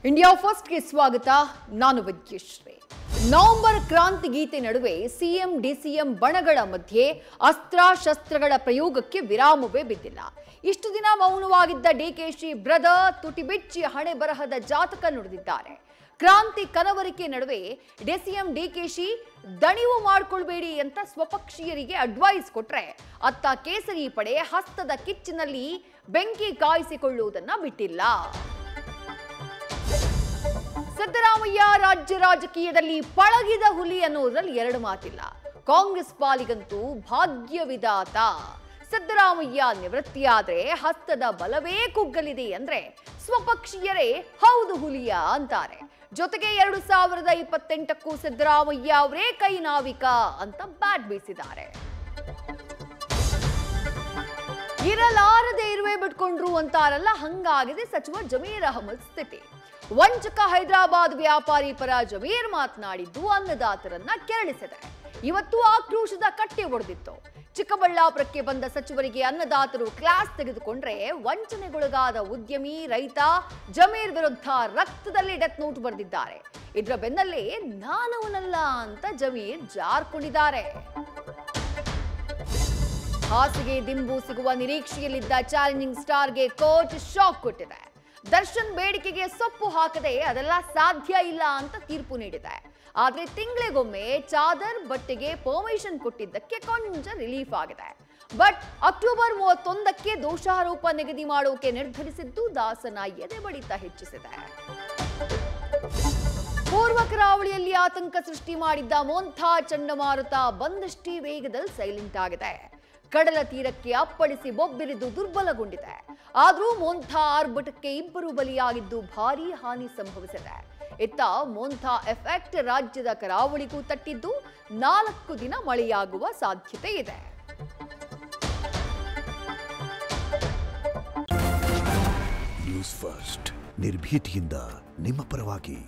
India first ಗೆ ಸ್ವಾಗತ. ನಾನು ವಿದ್ಯಶ್ರೀ. ನವೆಂಬರ್ ಕ್ರಾಂತಿ ಗೀತೆ ನಡುವೆ ಸಿಎಂ ಡಿಸಿಎಂ ಬಣಗಳ ಮಧ್ಯೆ ಅಸ್ತ್ರ-ಶಸ್ತ್ರಗಳ ಪ್ರಯೋಗಕ್ಕೆ ವಿರಾಮವೇ ಬಿದ್ದಿಲ್ಲ. ಇಷ್ಟು ದಿನ ಮೌನವಾಗಿದ್ದ ಡಿಕೆಶಿ ಬ್ರದರ್ ತುಟಿ ಬಿಚ್ಚಿ ಹಣೆ ಬರಹದ ಜಾತಕ ನುಡಿದಿದ್ದಾರೆ. ಕ್ರಾಂತಿ ಕನವರಿಕೆ ನಡುವೆ ಡಿಸಿಎಂ ಡಿಕೆಶಿ ದಣಿವು ಮಾಡಿಕೊಳ್ಳಬೇಡಿ ಅಂತ ಸ್ವಪಕ್ಷೀಯರಿಗೆ ಅಡ್ವೈಸ್ ಕೊಟ್ರೆ, ಅತ್ತ ಕೇಸರಿ ಪಡೆ ಹಸ್ತದ ಕಿಚ್ಚಿನಲ್ಲಿ ಬೆಂಕಿ ಕಾಯಿಸಿಕೊಳ್ಳುವುದನ್ನ ಬಿಟ್ಟಿಲ್ಲ. ಸಿದ್ದರಾಮಯ್ಯ ರಾಜ್ಯ ರಾಜಕೀಯದಲ್ಲಿ ಪಳಗಿದ ಹುಲಿ ಅನ್ನೋದ್ರಲ್ಲಿ ಎರಡು ಮಾತಿಲ್ಲ. ಕಾಂಗ್ರೆಸ್ ಪಾಲಿಗಂತೂ ಭಾಗ್ಯವಿದಾತ. ಸಿದ್ದರಾಮಯ್ಯ ನಿವೃತ್ತಿಯಾದ್ರೆ ಹಸ್ತದ ಬಲವೇ ಕುಗ್ಗಲಿದೆ ಅಂದ್ರೆ ಸ್ವಪಕ್ಷೀಯರೇ ಹೌದು ಹುಲಿಯ ಅಂತಾರೆ. ಜೊತೆಗೆ 2028ಕ್ಕೂ ಸಿದ್ದರಾಮಯ್ಯ ಅವರೇ ಕೈ ನಾವಿಕ ಅಂತ ಬ್ಯಾಟ್ ಬೀಸಿದ್ದಾರೆ. ಇರಲಾರದೆ ಇರುವೆ ಬಿಟ್ಕೊಂಡ್ರು ಅಂತಾರಲ್ಲ, ಹಂಗಾಗಿದೆ ಸಚಿವ ಜಮೀರ್ ಅಹಮದ್ ಸ್ಥಿತಿ. ವಂಚಕ ಹೈದರಾಬಾದ್ ವ್ಯಾಪಾರಿ ಪರ ಜಮೀರ್ ಮಾತನಾಡಿದ್ದು ಅನ್ನದಾತರನ್ನ ಕೆರಳಿಸಿದೆ. ಇವತ್ತು ಆಕ್ರೋಶದ ಕಟ್ಟೆ ಒಡೆದಿತ್ತು. ಚಿಕ್ಕಬಳ್ಳಾಪುರಕ್ಕೆ ಬಂದ ಸಚಿವರಿಗೆ ಅನ್ನದಾತರು ಕ್ಲಾಸ್ ತೆಗೆದುಕೊಂಡ್ರೆ, ವಂಚನೆಗೊಳಗಾದ ಉದ್ಯಮಿ ರೈತ ಜಮೀರ್ ವಿರುದ್ಧ ರಕ್ತದಲ್ಲಿ ಡೆತ್ ನೋಟ್ ಬರೆದಿದ್ದಾರೆ. ಇದರ ಬೆನ್ನಲ್ಲೇ ನಾನವನಲ್ಲ ಅಂತ ಜಮೀರ್ ಜಾರ್ಕೊಂಡಿದ್ದಾರೆ. ಹಾಸಿಗೆ ದಿಂಬು ಸಿಗುವ ನಿರೀಕ್ಷೆಯಲ್ಲಿದ್ದ ಚಾಲೆಂಜಿಂಗ್ ಸ್ಟಾರ್ಗೆ ಕೋರ್ಟ್ ಶಾಕ್ ಕೊಟ್ಟಿದೆ. ದರ್ಶನ್ ಬೇಡಿಕೆಗೆ ಸೊಪ್ಪು ಹಾಕದೆ ಅದೆಲ್ಲ ಸಾಧ್ಯ ಇಲ್ಲ ಅಂತ ತೀರ್ಪು ನೀಡಿದೆ. ಆದ್ರೆ ತಿಂಗಳಿಗೊಮ್ಮೆ ಚಾದರ್ ಬಟ್ಟೆಗೆ ಪರ್ಮಿಷನ್ ಕೊಟ್ಟಿದ್ದಕ್ಕೆ ಕೊಂಚ ರಿಲೀಫ್ ಆಗಿದೆ. ಬಟ್ ಅಕ್ಟೋಬರ್ 31ಕ್ಕೆ ದೋಷಾರೋಪ ನಿಗದಿ ಮಾಡೋಕೆ ನಿರ್ಧರಿಸಿದ್ದು ದಾಸನ ಎದೆ ಬಡಿತ ಹೆಚ್ಚಿಸಿದೆ. ಪೂರ್ವ ಕರಾವಳಿಯಲ್ಲಿ ಆತಂಕ ಸೃಷ್ಟಿ ಮಾಡಿದ್ದ ಮೋಂಥಾ ಚಂಡಮಾರುತ ಬಂದಷ್ಟೇ ವೇಗದಲ್ಲಿ ಸೈಲೆಂಟ್ ಆಗಿದೆ. ಕಡಲ ತೀರಕ್ಕೆ ಅಪ್ಪಳಿಸಿ ಬೊಬ್ಬಿರಿದು ದುರ್ಬಲಗೊಂಡಿದೆ. ಆದರೂ ಮೋಂಥಾ ಆರ್ಭಟಕ್ಕೆ ಇಬ್ಬರು ಬಲಿಯಾಗಿದ್ದು ಭಾರೀ ಹಾನಿ ಸಂಭವಿಸಿದೆ. ಇತ್ತ ಮೋಂಥಾ ಎಫೆಕ್ಟ್ ರಾಜ್ಯದ ಕರಾವಳಿಗೂ ತಟ್ಟಿದ್ದು 4 ದಿನ ಮಳೆಯಾಗುವ ಸಾಧ್ಯತೆ ಇದೆ. ನ್ಯೂಸ್ ಫಸ್ಟ್ ನಿರ್ಭೀತಿಯಿಂದ ನಿಮ್ಮ ಪರವಾಗಿ.